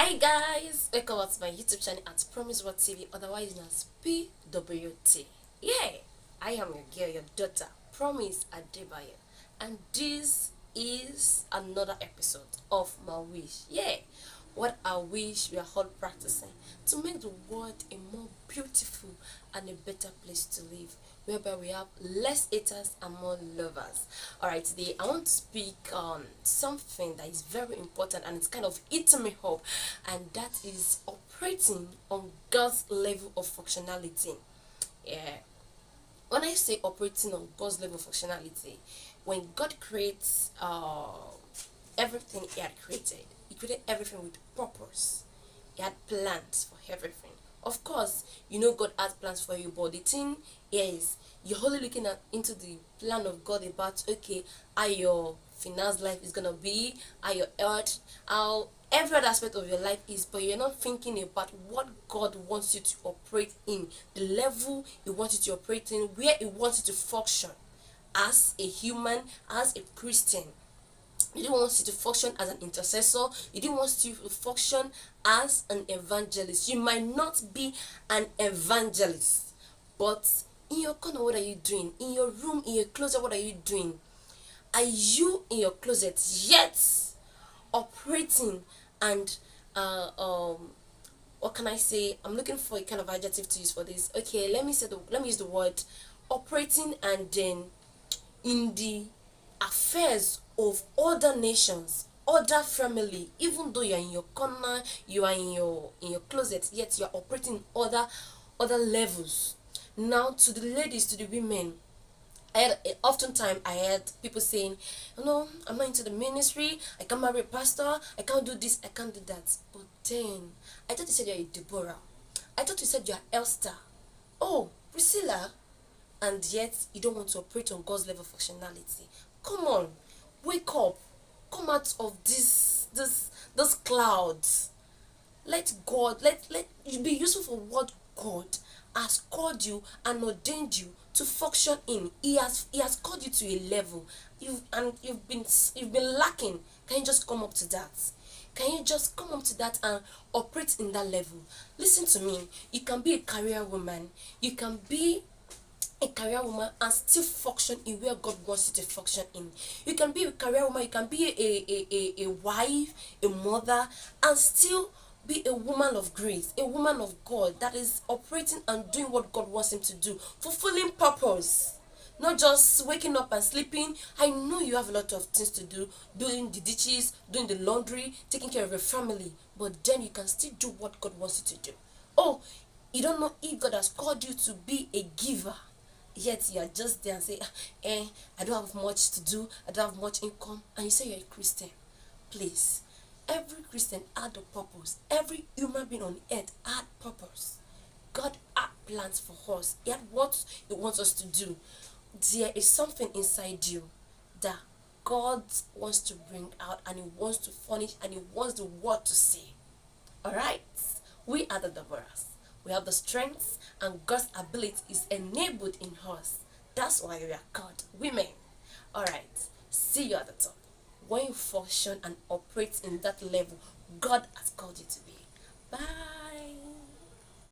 Hi guys, welcome back to my YouTube channel at Promise What TV, otherwise known as PWT. Yeah, I am your girl, your daughter, Promise Adebayo, and this is another episode of my wish. Yeah, what I wish we are all practicing to make the world a more beautiful and a better place to live, whereby we have less haters and more lovers. Alright, today I want to speak on something that is very important and it's kind of eating me up, and that is operating on God's level of functionality. Yeah, when I say operating on God's level of functionality, when God creates everything He had created, He created everything with purpose. He had plans for everything. Of course, you know God has plans for you, but the thing is, you're only looking into the plan of God about, okay, how your finance life is gonna be, how your health, how every other aspect of your life is, but you're not thinking about what God wants you to operate in, the level He wants you to operate in, where He wants you to function as a human, as a Christian. He didn't want you to function as an intercessor. He didn't want you to function as an evangelist. You might not be an evangelist, but in your corner, what are you doing? In your room, in your closet, what are you doing? Are you in your closet yet operating and what can I say? I'm looking for a kind of adjective to use for this. Okay, let me use the word operating and then in the affairs of other nations, other family. Even though you're in your corner, you are in your closet, yet you're operating other levels. Now, to the ladies, to the women, oftentimes I heard people saying, no, I'm not into the ministry, I can't marry a pastor, I can't do this, I can't do that. But then I thought you said you're a Deborah, I thought you said you're Elster, oh, Priscilla, and yet you don't want to operate on God's level of functionality. Come on, wake up, come out of this clouds. Let God, let you be useful for what God has called you and ordained you to function in. He has called you to a level you've been lacking. Can you just come up to that? Can you just come up to that and operate in that level? Listen to me. You can be a career woman. You can be a career woman and still function in where God wants you to function in. You can be a career woman, you can be a wife, a mother, and still be a woman of grace, a woman of God that is operating and doing what God wants him to do, fulfilling purpose. Not just waking up and sleeping. I know you have a lot of things to do, doing the dishes, doing the laundry, taking care of your family, but then you can still do what God wants you to do. Oh, you don't know if God has called you to be a giver, yet you are just there and say, I don't have much to do, I don't have much income, and you say you're a Christian. Please, every Christian had a purpose. Every human being on earth had purpose. God had plans for us. He had what He wants us to do. There is something inside you that God wants to bring out, and He wants to furnish, and He wants the world to see. Alright? We are the Deborahs. We have the strength, and God's ability is enabled in us. That's why we are called women. Alright, see you at the top. When you function and operate in that level God has called you to be. Bye.